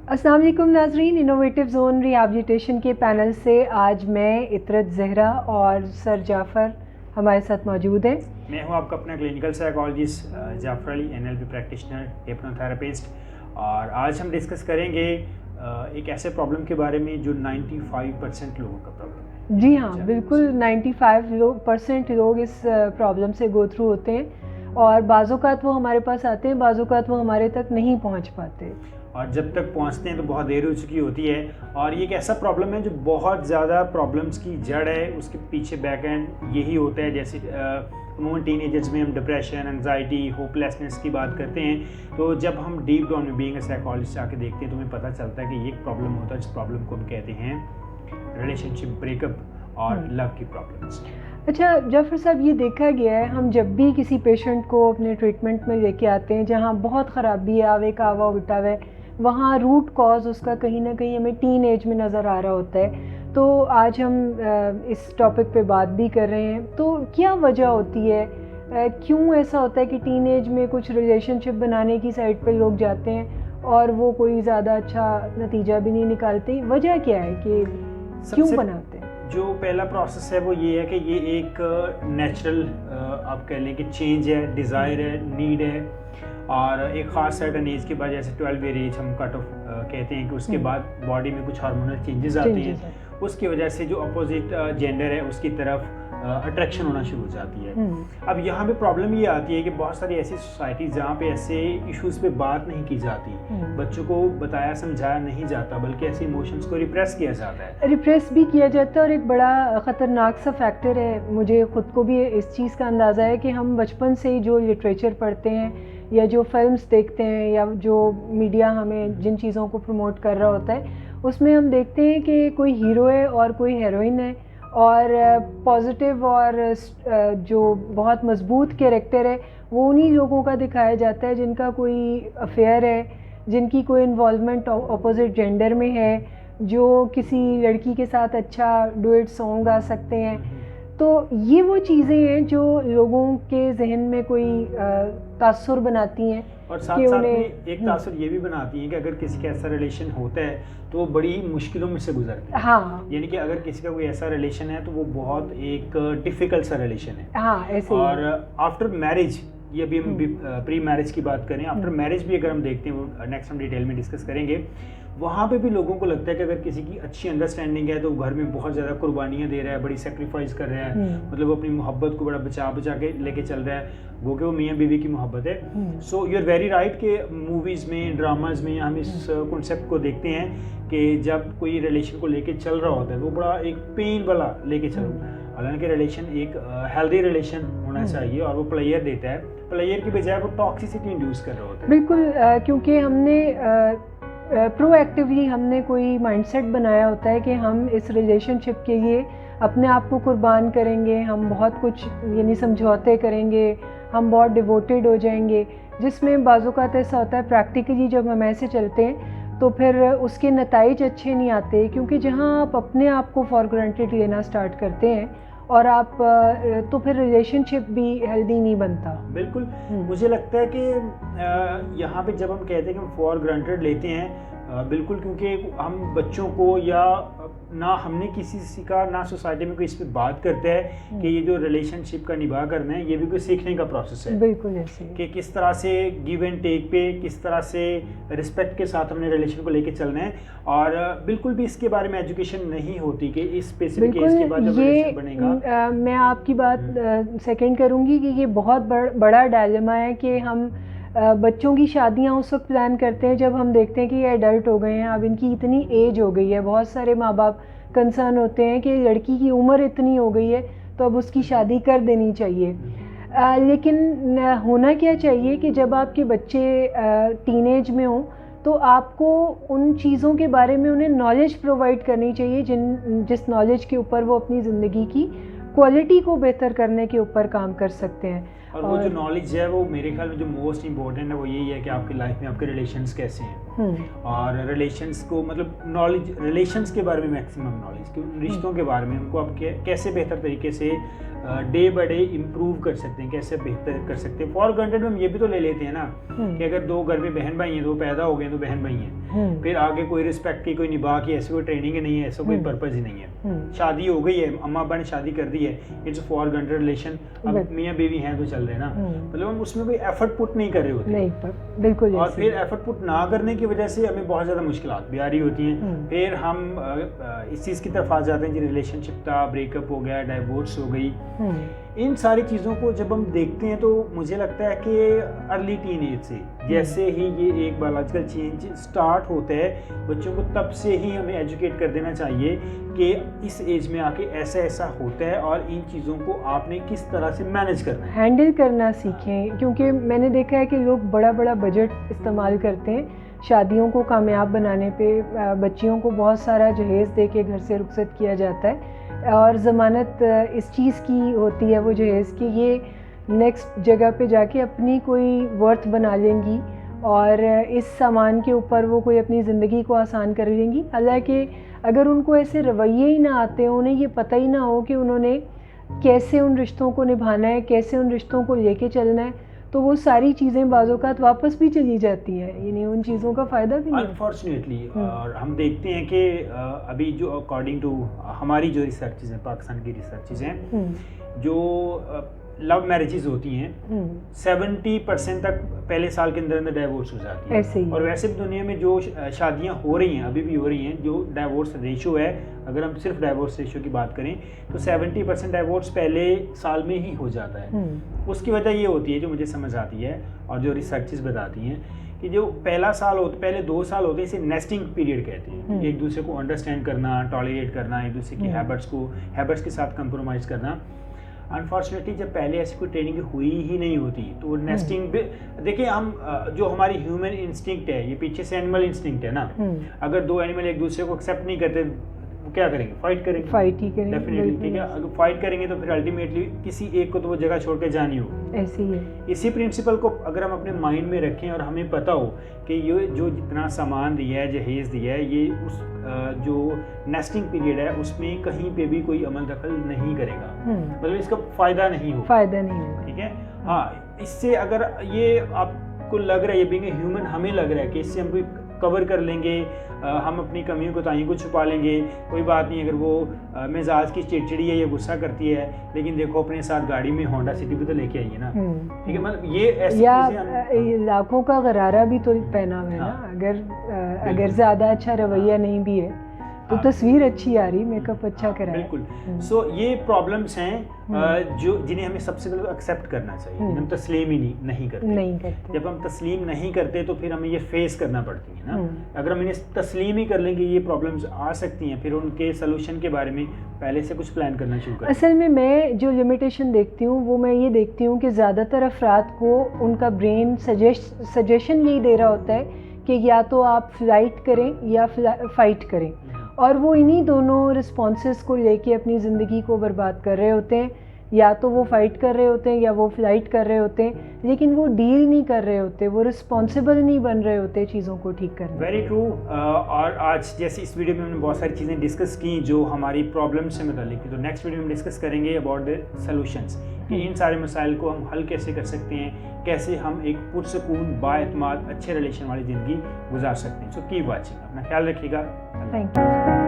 अस्सलाम वालेकुम नाज़रीन, इनोवेटिव जोन रिहैबिलिटेशन के पैनल से आज मैं इतरत ज़हरा और सर जाफ़र हमारे साथ मौजूद हैं। मैं हूं आपका अपना clinical psychologist Jafar Ali, NLP practitioner, hypnotherapist. और आज हम डिस्कस करेंगे एक ऐसे प्रॉब्लम के बारे में जो 95% लोगों का प्रॉब्लम है। जी हाँ, बिल्कुल 95% लोग इस प्रॉब्लम से गो थ्रू होते हैं और बाज़ोकात वो हमारे पास आते हैं, बाज़ोकात वो हमारे तक नहीं पहुँच पाते और जब तक पहुंचते हैं तो बहुत देर हो चुकी होती है। और ये एक ऐसा प्रॉब्लम है जो बहुत ज़्यादा प्रॉब्लम्स की जड़ है, उसके पीछे बैक एंड यही होता है। जैसे अमूमन टीनेजर्स में हम डिप्रेशन, एंजाइटी, होपलेसनेस की बात करते हैं, तो जब हम डीप डाउन में बीइंग अ साइकोलॉजिस्ट आके देखते हैं तो हमें पता चलता है कि ये एक प्रॉब्लम होता है। इस प्रॉब्लम को हम कहते हैं रिलेशनशिप ब्रेकअप और लव की प्रॉब्लम्स। अच्छा जाफ़र साहब, ये देखा गया है हम जब भी किसी पेशेंट को अपने ट्रीटमेंट में लेके आते हैं जहाँ बहुत ख़राबी आवे का आवा उठावे, वहाँ रूट कॉज उसका कहीं ना कहीं हमें टीन एज में नज़र आ रहा होता है। तो आज हम इस टॉपिक पे बात भी कर रहे हैं। तो क्या वजह होती है, क्यों ऐसा होता है कि टीन एज में कुछ रिलेशनशिप बनाने की साइड पे लोग जाते हैं और वो कोई ज़्यादा अच्छा नतीजा भी नहीं निकालते? वजह क्या है कि क्यों बनाते हैं? जो पहला प्रोसेस है वो ये है कि ये एक नेचुरल आप कह लें कि चेंज है, डिज़ायर है, नीड है। और एक ख़ास सर्टन एज के बाद, जैसे 12 ईयर एज हम कट ऑफ कहते हैं कि उसके बाद बॉडी में कुछ हार्मोनल चेंजेस आते हैं। उसकी वजह से जो अपोजिट जेंडर है उसकी तरफ अट्रैक्शन होना शुरू हो जाती है। अब यहाँ पे प्रॉब्लम ये आती है कि बहुत सारी ऐसी सोसाइटी जहाँ पे ऐसे इश्यूज़ पे बात नहीं की जाती, बच्चों को बताया समझाया नहीं जाता, बल्कि ऐसे इमोशंस को रिप्रेस किया जाता है। रिप्रेस भी किया जाता है और एक बड़ा ख़तरनाक सा फैक्टर है, मुझे ख़ुद को भी इस चीज़ का अंदाज़ा है कि हम बचपन से ही जो लिटरेचर पढ़ते हैं या जो फिल्म्स देखते हैं या जो मीडिया हमें जिन चीज़ों को प्रमोट कर रहा होता है, उसमें हम देखते हैं कि कोई हीरो है और कोई हीरोइन है और पॉजिटिव और जो बहुत मजबूत कैरेक्टर है वो उन्हीं लोगों का दिखाया जाता है जिनका कोई अफेयर है, जिनकी कोई इन्वॉल्वमेंट अपोजिट जेंडर में है, जो किसी लड़की के साथ अच्छा डुएट सॉन्ग गा सकते हैं। तो ये वो चीज़ें हैं जो लोगों के जहन में कोई तासुर बनाती हैं और साथ साथ में एक तासुर ये भी बनाती हैं कि अगर किसी का ऐसा रिलेशन होता है तो वो बड़ी मुश्किलों में से गुजरते हैं। हाँ, यानी कि अगर किसी का कोई ऐसा रिलेशन है तो वो बहुत एक डिफ़िकल्ट सा रिलेशन है। हाँ, ऐसे और आफ्टर मैरिज, ये अभी हम प्री मैरिज की बात करें, आफ्टर मैरिज भी अगर हम देखते हैं, वो नेक्स्ट हम डिटेल में डिस्कस करेंगे, वहाँ पे भी लोगों को लगता है कि अगर किसी की अच्छी अंडरस्टैंडिंग है तो घर में बहुत ज़्यादा कुर्बानियाँ दे रहा है, बड़ी सेक्रीफाइस कर रहा है, मतलब वो अपनी मोहब्बत को बड़ा बचा बचा के लेके चल रहा है, वो कि वो मियाँ बीवी की मोहब्बत है। So you are very right कि मूवीज़ में, ड्रामाज में हम इस कॉन्सेप्ट को देखते हैं कि जब कोई रिलेशन को लेके चल रहा होता है तो वो बड़ा एक पेन वाला लेके चलो। हालांकि रिलेशन एक हेल्दी रिलेशन होना चाहिए और वो प्लेयर देता है, प्लेयर की बजाय वो टॉक्सिसिटी इंड्यूस कर रहा होता है। बिल्कुल, क्योंकि हमने प्रोएक्टिवली हमने कोई माइंडसेट बनाया होता है कि हम इस रिलेशनशिप के लिए अपने आप को कुर्बान करेंगे, हम बहुत कुछ यानी समझौते करेंगे, हम बहुत डिवोटेड हो जाएंगे, जिसमें बाज़ोकात ऐसा होता है प्रैक्टिकली जब हम ऐसे चलते हैं तो फिर उसके नताइज अच्छे नहीं आते, क्योंकि जहाँ आप अपने आप को फॉर ग्रांटेड लेना स्टार्ट करते हैं और आप तो फिर रिलेशनशिप भी हेल्दी नहीं बनता। बिल्कुल, मुझे लगता है कि यहाँ पे जब हम कहते हैं कि हम फॉर ग्रांटेड लेते हैं, बिल्कुल, क्योंकि हम बच्चों को या ना हमने किसी का ना सोसाइटी में कोई इस पर बात करता है कि ये जो रिलेशनशिप का निभा करना है ये भी कोई सीखने का प्रोसेस है। बिल्कुल ऐसे कि किस तरह से गिव एंड टेक पे, किस तरह से रिस्पेक्ट के साथ हमने रिलेशन को लेके चलना है। और बिल्कुल भी इसके बारे में एजुकेशन नहीं होती कि इस स्पेसिफिक केस के बाद जब रिलेशन बनेगा। मैं आपकी बात सेकंड करूंगी कि ये बहुत बड़ा डायलेमा है कि हम बच्चों की शादियां उस वक्त प्लान करते हैं जब हम देखते हैं कि ये एडल्ट हो गए हैं, अब इनकी इतनी एज हो गई है। बहुत सारे माँ बाप कंसर्न होते हैं कि लड़की की उम्र इतनी हो गई है तो अब उसकी शादी कर देनी चाहिए। लेकिन होना क्या चाहिए कि जब आपके बच्चे टीनेज में हों तो आपको उन चीज़ों के बारे में उन्हें नॉलेज प्रोवाइड करनी चाहिए जिस नॉलेज के ऊपर वो अपनी ज़िंदगी की क्वालिटी को बेहतर करने के ऊपर काम कर सकते हैं। और वो जो नॉलेज है वो मेरे ख्याल में जो मोस्ट इम्पोर्टेंट है वो यही है कि आपकी लाइफ में आपके रिलेशंस कैसे हैं, और रिलेशंस को मतलब नॉलेज, रिलेशंस के बारे में मैक्सिमम नॉलेज कि रिश्तों के बारे में उनको आप कैसे बेहतर तरीके से डे बाय डे इम्प्रूव कर सकते हैं, कैसे बेहतर कर सकते हैं। फॉर ग्रांटेड हम ये भी तो ले लेते हैं ना कि अगर दो घर में बहन भाई हैं, दो पैदा हो गए तो बहन भाई हैं, फिर आगे कोई रिस्पेक्ट की, कोई निभा की ऐसी कोई ट्रेनिंग ही नहीं है, ऐसा कोई पर्पज ही नहीं है। शादी हो गई है, अम्मा अब्बा ने शादी कर दी है, इट्स फॉर ग्रांटेड रिलेशन, अब मियाँ बीवी हैं तो चल रहे हैं ना, मतलब हम उसमें कोई एफर्ट पुट नहीं कर रहे होते, नहीं बिल्कुल। और फिर एफर्ट पुट ना करने की वजह से हमें बहुत ज़्यादा मुश्किलात भी आ रही होती हैं। फिर हम इस चीज़ की तरफ आ जाते हैं कि रिलेशनशिप था, ब्रेकअप हो गया, डाइवोर्स हो गई। इन सारी चीज़ों को जब हम देखते हैं तो मुझे लगता है कि अर्ली टीन एज से जैसे ही ये एक बायोलॉजिकल चेंज स्टार्ट होता है, बच्चों को तब से ही हमें एजुकेट कर देना चाहिए कि इस एज में आके ऐसा ऐसा होता है और इन चीज़ों को आपने किस तरह से मैनेज करना है, हैंडल करना सीखें। क्योंकि मैंने देखा है कि लोग बड़ा बड़ा बजट इस्तेमाल करते हैं शादियों को कामयाब बनाने पे, बच्चियों को बहुत सारा जहेज़ दे के घर से रुखसत किया जाता है, और ज़मानत इस चीज़ की होती है वो जहेज़ कि ये नेक्स्ट जगह पे जाके अपनी कोई वर्थ बना लेंगी और इस सामान के ऊपर वो कोई अपनी ज़िंदगी को आसान कर लेंगी। हालांकि अगर उनको ऐसे रवैये ही ना आते हो, उन्हें ये पता ही ना हो कि उन्होंने कैसे उन रिश्तों को निभाना है, कैसे उन रिश्तों को लेके चलना है, तो वो सारी चीज़ें बाज़ोकात वापस भी चली जाती हैं, यानी उन चीज़ों का फ़ायदा भी नहीं अनफॉर्चुनेटली। और हम देखते हैं कि अभी जो अकॉर्डिंग टू हमारी जो रिसर्चेज हैं, पाकिस्तान की रिसर्चेज हैं, जो लव मैरिजेस होती हैं 70% तक पहले साल के अंदर अंदर डाइवोर्स हो जाती है। ऐसे ही। और वैसे भी दुनिया में जो शादियां हो रही हैं, अभी भी हो रही हैं, जो डाइवोर्स रेशो है, अगर हम सिर्फ डाइवोर्स रेशो की बात करें तो 70% डाइवोर्स पहले साल में ही हो जाता है। उसकी वजह ये होती है, जो मुझे समझ आती है और जो रिसर्चेस बताती हैं, कि जो पहला साल होता, पहले 2 साल होते हैं, इसे नेस्टिंग पीरियड कहते हैं, एक दूसरे को अंडरस्टैंड करना, टॉलरेट करना, एक दूसरे की हैबिट्स के साथ कंप्रोमाइज करना। अनफॉर्चुनेटली जब पहले ऐसी कोई ट्रेनिंग हुई ही नहीं होती तो नेस्टिंग देखिए, हम जो हमारी ह्यूमन इंस्टिंक्ट है, ये पीछे से एनिमल इंस्टिंक्ट है ना, अगर 2 एनिमल एक दूसरे को एक्सेप्ट नहीं करते वो क्या करेंगे? फाइट करेंगे, फाइट ही करेंगे डेफिनेटली, ठीक है। अगर फाइट करेंगे तो फिर अल्टीमेटली किसी एक को तो वो जगह छोड़ के जानी हो। ऐसे ही है। इसी प्रिंसिपल को अगर हम अपने माइंड में रखें और हमें पता हो कि ये जो जितना सामान दिया है, जहेज दिया है, ये उस जो नेस्टिंग पीरियड है उसमें कहीं पे भी कोई अमल दखल नहीं करेगा, मतलब इसका फायदा नहीं होगा, ठीक है। हाँ, इससे अगर ये आपको लग रहा है, ये बीइंग ए ह्यूमन हमें लग रहा है कि इससे हम कोई कवर कर लेंगे, हम अपनी कमियों कोताहियों को छुपा लेंगे, कोई बात नहीं, अगर वो मिजाज की चिड़चिड़ी है या गुस्सा करती है, लेकिन देखो अपने साथ गाड़ी में होंडा सिटी भी तो लेके आई है ना, ठीक है। मतलब ये ऐसी चीजें, लाखों का गरारा भी तो पहना हुआ है ना, अगर ज़्यादा अच्छा रवैया नहीं भी है तो तस्वीर अच्छी आ रही, मेकअप अच्छा करा है। बिल्कुल। सो ये प्रॉब्लम्स हैं जो जिन्हें हमें सबसे पहले एक्सेप्ट करना चाहिए। हम तस्लीम ही नहीं करते। जब हम तस्लीम नहीं करते तो फिर हमें ये फेस करना पड़ती है ना। अगर हम इन्हें तस्लीम ही कर लेंगे, ये प्रॉब्लम्स आ सकती हैं, फिर उनके सोल्यूशन के बारे में पहले से कुछ प्लान करना शुरू करें। असल में मैं जो लिमिटेशन देखती हूँ वो मैं ये देखती हूँ कि ज़्यादातर अफराद को उनका ब्रेन सजेशन यही दे रहा होता है कि या तो आप फ्लाइट करें या फाइट करें, और वो इन्हीं दोनों रिस्पॉन्सेस को लेके अपनी ज़िंदगी को बर्बाद कर रहे होते हैं। या तो वो फाइट कर रहे होते हैं या वो फ्लाइट कर रहे होते हैं, लेकिन वो डील नहीं कर रहे होते, वो रिस्पॉन्सिबल नहीं बन रहे होते चीज़ों को ठीक करने। Very true. और आज जैसे इस वीडियो में हमने बहुत सारी चीज़ें डिस्कस की जो हमारी प्रॉब्लम से मुतालिक थी, तो नेक्स्ट वीडियो में डिस्कस करेंगे अबाउट द सॉल्यूशंस, कि इन सारे मसाइल को हम हल कैसे कर सकते हैं, कैसे हम एक पुरसकून बाएतमाद अच्छे रिलेशन वाली ज़िंदगी गुजार सकते हैं। सो कीप वाचिंग, अपना ख्याल रखिएगा। Thank you.